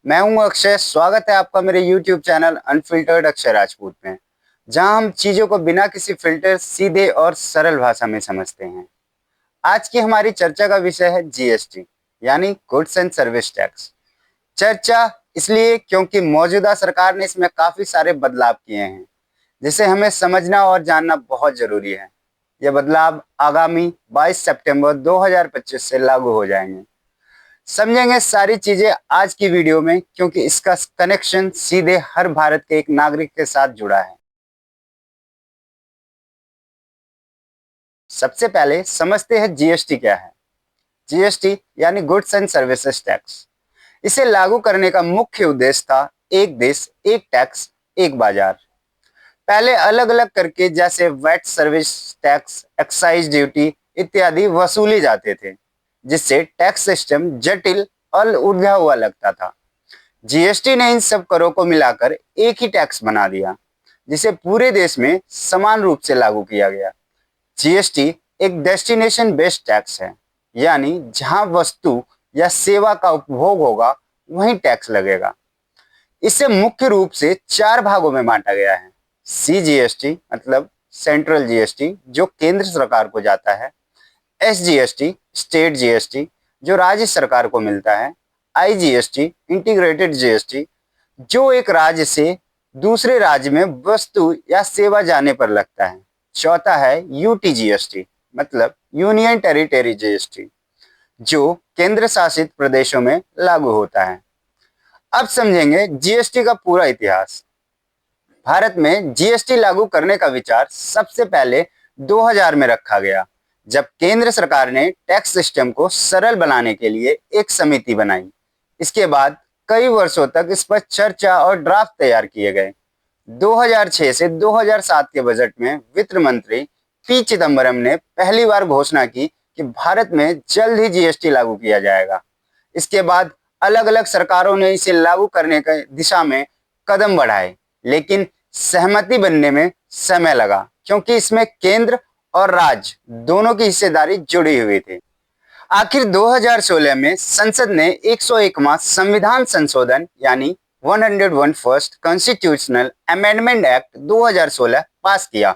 मैं हूं अक्षय। स्वागत है आपका मेरे YouTube channel unfiltered Akshay Rajput में, जहां हम चीजों को बिना किसी फिल्टर सीधे और सरल भाषा में समझते हैं। आज की हमारी चर्चा का विषय है जीएसटी, यानी गुड्स एंड सर्विस टैक्स। चर्चा इसलिए क्योंकि मौजूदा सरकार ने इसमें काफी सारे बदलाव किए हैं, जिसे हमें समझना और जानना बहुत जरूरी है। यह बदलाव आगामी 22 सितंबर 2025 से लागू हो जाएंगे। समझेंगे सारी चीजें आज की वीडियो में, क्योंकि इसका कनेक्शन सीधे हर भारत के एक नागरिक के साथ जुड़ा है। सबसे पहले समझते हैं जीएसटी क्या है। जीएसटी यानी गुड्स एंड सर्विसेज टैक्स। इसे लागू करने का मुख्य उद्देश्य था एक देश एक टैक्स एक बाजार। पहले अलग अलग करके जैसे VAT, service tax, excise duty इत्यादि वसूली जाते थे, जिससे टैक्स सिस्टम जटिल और उलझा हुआ लगता था। जीएसटी ने इन सब करों को मिलाकर एक ही टैक्स बना दिया, जिसे पूरे देश में समान रूप से लागू किया गया। जीएसटी एक डेस्टिनेशन बेस्ड टैक्स है, यानी जहां वस्तु या सेवा का उपभोग होगा वहीं टैक्स लगेगा। इसे मुख्य रूप से चार भागों में बांटा गया है। सीजीएसटी मतलब सेंट्रल जीएसटी, जो केंद्र सरकार को जाता है। एसजीएसटी स्टेट जीएसटी, जो राज्य सरकार को मिलता है। आईजीएसटी इंटीग्रेटेड जीएसटी, जो एक राज्य से दूसरे राज्य में वस्तु या सेवा जाने पर लगता है। चौथा है यूटीजीएसटी मतलब यूनियन टेरिटरी जीएसटी, जो केंद्र शासित प्रदेशों में लागू होता है। अब समझेंगे जीएसटी का पूरा इतिहास। भारत में जीएसटी लागू करने का विचार सबसे पहले 2000 में रखा गया, जब केंद्र सरकार ने टैक्स सिस्टम को सरल बनाने के लिए एक समिति बनाई। इसके बाद कई वर्षों तक इस पर चर्चा और ड्राफ्ट तैयार किए गए। 2006 से 2007 के बजट में वित्त मंत्री पी चिदम्बरम ने पहली बार घोषणा की कि भारत में जल्द ही जीएसटी लागू किया जाएगा। इसके बाद अलग अलग सरकारों ने इसे लागू करने की दिशा में कदम बढ़ाए, लेकिन सहमति बनने में समय लगा, क्योंकि इसमें केंद्र और राज्य दोनों की हिस्सेदारी जुड़ी हुई थी। आखिर 2016 में संसद ने 101वां संविधान संशोधन यानी 101 फर्स्ट कॉन्स्टिट्यूशनल अमेंडमेंट एक्ट 2016 पास किया,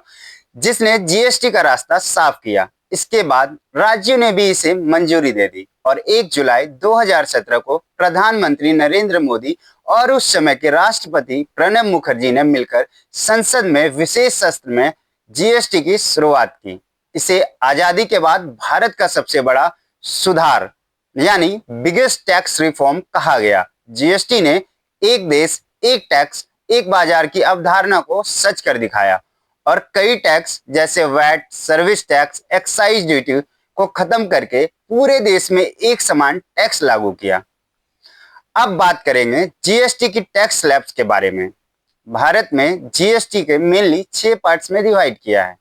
जिसने जीएसटी का रास्ता साफ किया। इसके बाद राज्यों ने भी इसे मंजूरी दे दी और 1 जुलाई 2017 को प्रधानमंत्री नरेंद्र मोदी और उस समय के राष्ट्रपति प्रणब मुखर्जी ने मिलकर संसद में विशेष सत्र में जीएसटी की शुरुआत की। इसे आजादी के बाद भारत का सबसे बड़ा सुधार यानी बिगेस्ट टैक्स रिफॉर्म कहा गया। जीएसटी ने एक देश एक टैक्स एक बाजार की अवधारणा को सच कर दिखाया और कई टैक्स जैसे VAT, service tax, excise duty को खत्म करके पूरे देश में एक समान टैक्स लागू किया। अब बात करेंगे जीएसटी की टैक्स स्लैब्स के बारे में। भारत में जीएसटी के मेनली 6 पार्ट्स में डिवाइड किया है।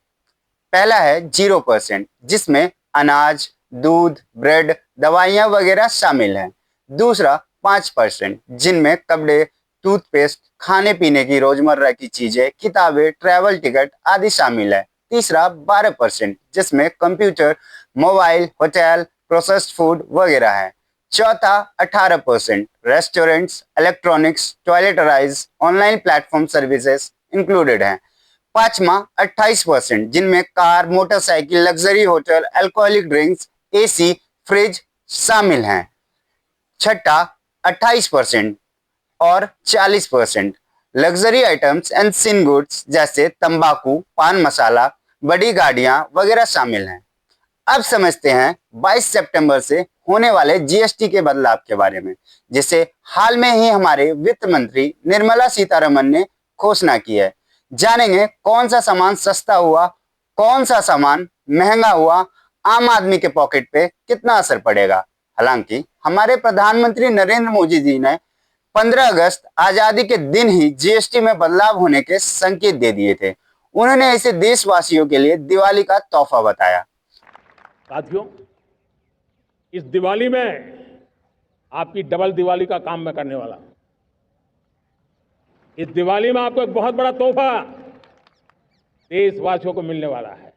पहला है 0%, जिसमें अनाज, दूध, ब्रेड, दवाइयां वगैरह शामिल हैं। दूसरा 5%, जिनमें कपड़े, टूथपेस्ट, खाने पीने की रोजमर्रा की चीजें, किताबें, ट्रैवल टिकट आदि शामिल है। तीसरा 12%, जिसमें computer, mobile, hotel, processed food वगैरह है। चौथा 18%, restaurants, electronics, toiletries, online platform services included हैं। पांचवा 28%, जिनमें car, motorcycle, luxury hotel, alcoholic drinks, AC, fridge शामिल हैं। छठा 28% और 40% luxury items and sin goods जैसे तंबाकू, पान मसाला, बड़ी गाड़ियां वगैरह शामिल हैं। अब समझते हैं 22 सितंबर से होने वाले जीएसटी के बदलाव के बारे में, जिसे हाल में ही हमारे वित्त मंत्री निर्मला सीतारमन ने घोषणा की है। जानेंगे कौन सा सामान सस्ता हुआ, कौन सा सामान महंगा हुआ, आम आदमी के पॉकेट पे कितना असर पड़ेगा। हालांकि हमारे प्रधानमंत्री नरेंद्र मोदी जी ने 15 अगस्त आजादी के दिन ही जीएसटी में बदलाव होने के संकेत दे दिए थे। उन्होंने इसे देशवासियों के लिए दिवाली का तोहफा बताया। साथियों, इस दिवाली में आपकी डबल दिवाली का काम मैं करने वाला हूं। इस दिवाली में आपको एक बहुत बड़ा तोहफा देशवासियों को मिलने वाला है।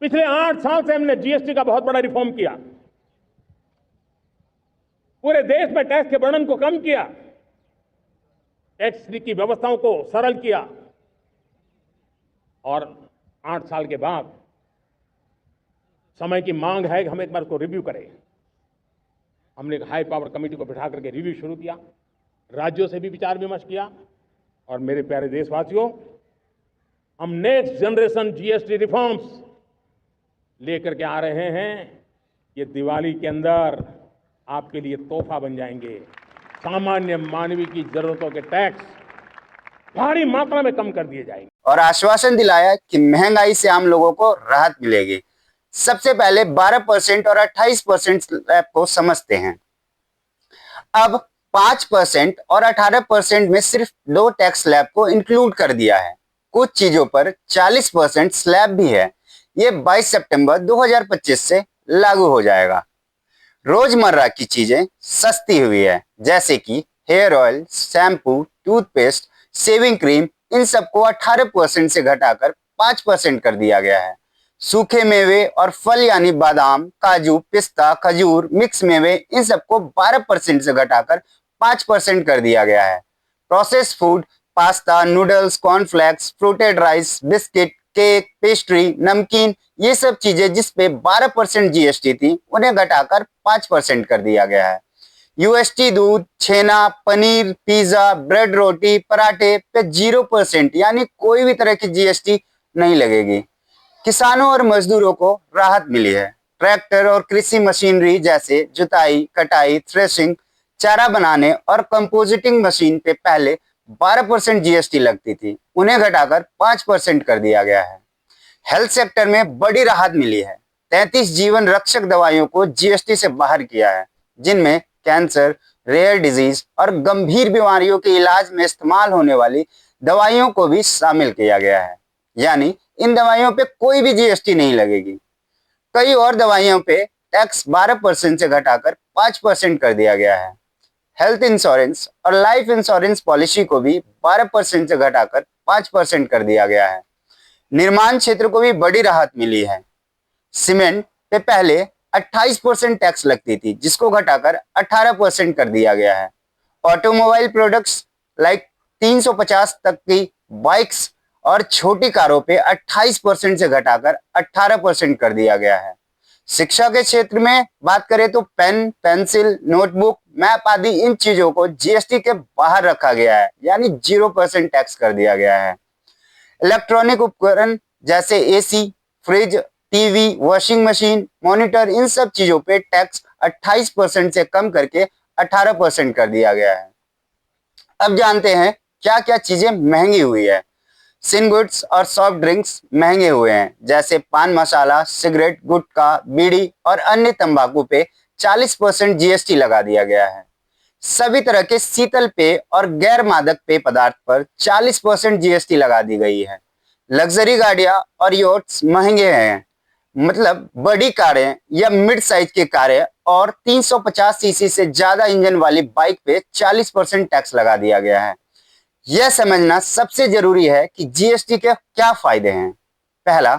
पिछले 8 साल से हमने जीएसटी का बहुत बड़ा रिफॉर्म किया। पूरे देश में टैक्स के बर्डन को कम किया, टैक्स की व्यवस्थाओं को सरल किया और 8 साल के बाद समय की मांग है कि हम एक बार उसको रिव्यू करें। हमने एक हाई पावर कमेटी को बिठा करके रिव्यू शुरू किया, राज्यों से भी विचार विमर्श किया और मेरे प्यारे देशवासियों, हम नेक्स्ट जनरेशन जीएसटी रिफॉर्म्स लेकर के आ रहे हैं। ये दिवाली के अंदर आपके लिए तोहफा बन जाएंगे। सामान्य मानवीय की जरूरतों के टैक्स भारी मात्रा में कम कर दिए जाएंगे। और आश्वासन दिलाया कि महंगाई से आम लोगों को राहत मिलेगी। सबसे पहले 12% और 28% स्लैब को समझते हैं। अब 5% और 18% में सिर्फ 2 टैक्स स्लैब को इंक्लूड कर दिया है। कुछ चीजों पर 40% स्लैब भी है। ये 22 सितंबर 2025 से लागू हो जाएगा। रोजमर्रा की चीजें सस्ती हुई है, जैसे कि hair oil, shampoo, toothpaste, shaving cream, इन सबको 18% से घटाकर 5% कर दिया गया है। सूखे मेवे और फल यानी बादाम, काजू, पिस्ता, खजूर, मिक्स मेवे, इन सबको 12% से घटाकर 5% कर दिया गया है। Processed food, pasta, noodles, cornflakes, fruited rice, biscuit, cake, pastry, नमकीन, ये सब चीजें जिस पे 12% जीएसटी थी, उन्हें घटाकर 5% कर दिया गया है। यूएसटी दूध, छेना, पनीर, पिज्जा, ब्रेड, रोटी, पराठे पे 0% यानी कोई भी तरह की जीएसटी नहीं लगेगी। किसानों और मजदूरों को राहत मिली है। ट्रैक्टर और कृषि मशीनरी जैसे जुताई, कटाई, थ्रेशिंग, चारा बनाने और कंपोजिटिंग मशीन पे पहले 12% जीएसटी लगती थी, उन्हें घटाकर 5% कर दिया गया है। हेल्थ सेक्टर में बड़ी राहत मिली है। 33 जीवन रक्षक दवाइयों को जीएसटी से बाहर किया है, जिनमें कैंसर, रेयर डिजीज और गंभीर बीमारियों के इलाज में इस्तेमाल होने वाली दवाइयों को भी शामिल किया गया है। यानी इन दवाइयों पे कोई भी जीएसटी नहीं लगेगी। कई और दवाइयों पे टैक्स 12% से घटाकर 5% कर दिया गया है। हेल्थ इंश्योरेंस और लाइफ इंश्योरेंस पॉलिसी को भी 12% से घटाकर 5% कर दिया गया है। निर्माण क्षेत्र को भी बड़ी राहत मिली है। सीमेंट पे पहले 28% टैक्स लगती थी, जिसको घटाकर 18% कर दिया गया है। ऑटोमोबाइल प्रोडक्ट्स लाइक 350 तक की बाइक्स और छोटी कारों पे 28% से घटाकर 18% कर दिया गया है। शिक्षा के क्षेत्र में बात करें तो पेन, पेंसिल, नोटबुक, मैप आदि इन चीजों को जीएसटी के बाहर रखा गया है, यानी 0% टैक्स कर दिया गया है। इलेक्ट्रॉनिक उपकरण जैसे AC, fridge, TV, washing machine, monitor, इन सब चीजों पे टैक्स 28% से कम करके 18% कर दिया गया है। अब जानते हैं क्या क्या चीजें महंगी हुई है। सिन गुड्स और सॉफ्ट ड्रिंक्स महंगे हुए हैं, जैसे पान मसाला, सिगरेट, गुटखा, बीड़ी और अन्य तंबाकू पे 40% जीएसटी लगा दिया गया है। सभी तरह के शीतल पेय और गैर मादक पेय पदार्थ पर 40% जीएसटी लगा दी गई है। लग्जरी गाड़ियां और योट्स महंगे हैं, मतलब बड़ी कारें या मिड साइज की कारें और 350 सीसी से ज्यादा इंजन वाली बाइक पे 40% टैक्स लगा दिया गया है। यह समझना सबसे जरूरी है कि जीएसटी के क्या फायदे हैं। पहला,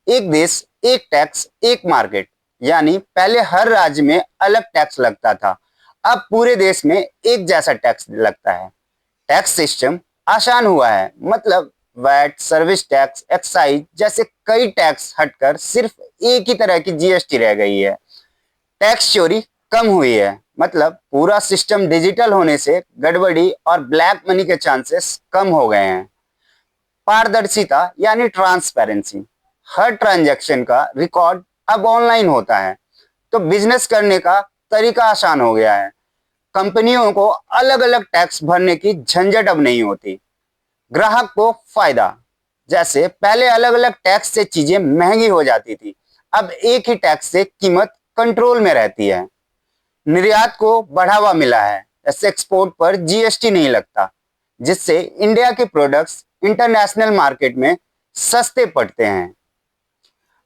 एक देश एक टैक्स एक मार्केट, यानी पहले हर राज्य में अलग टैक्स लगता था, अब पूरे देश में एक जैसा टैक्स लगता है। टैक्स सिस्टम आसान हुआ है, मतलब वैट, सर्विस टैक्स, एक्साइज जैसे कई टैक्स हटकर सिर्फ एक ही तरह की जीएसटी रह गई है। टैक्स चोरी कम हुई है, मतलब पूरा सिस्टम डिजिटल होने से गड़बड़ी और ब्लैक मनी के चांसेस कम हो गए हैं। पारदर्शिता यानी ट्रांसपेरेंसी, हर ट्रांजैक्शन का रिकॉर्ड अब ऑनलाइन होता है, तो बिजनेस करने का तरीका आसान हो गया है। कंपनियों को अलग अलग टैक्स भरने की झंझट अब नहीं होती। ग्राहक को फायदा, जैसे पहले अलग अलग टैक्स से चीजें महंगी हो जाती थी, अब एक ही टैक्स से कीमत कंट्रोल में रहती है। निर्यात को बढ़ावा मिला है, जैसे एक्सपोर्ट पर जीएसटी नहीं लगता, जिससे इंडिया के प्रोडक्ट्स इंटरनेशनल मार्केट में सस्ते पड़ते हैं।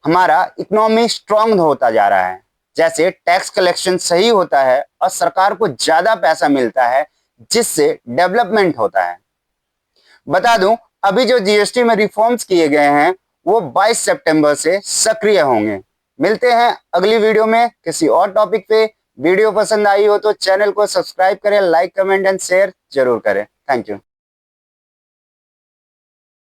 हमारा इकोनॉमी स्ट्रांग होता जा रहा है, जैसे टैक्स कलेक्शन सही होता है और सरकार को ज्यादा पैसा मिलता है, जिससे डेवलपमेंट होता है। बता दूं, अभी जो जीएसटी में रिफॉर्म्स किए गए हैं वो 22 सितंबर से सक्रिय होंगे। मिलते हैं अगली वीडियो में किसी और टॉपिक पे। वीडियो पसंद आई हो तो चैनल को सब्सक्राइब करें, लाइक कमेंट एंड शेयर जरूर करें। Thank you.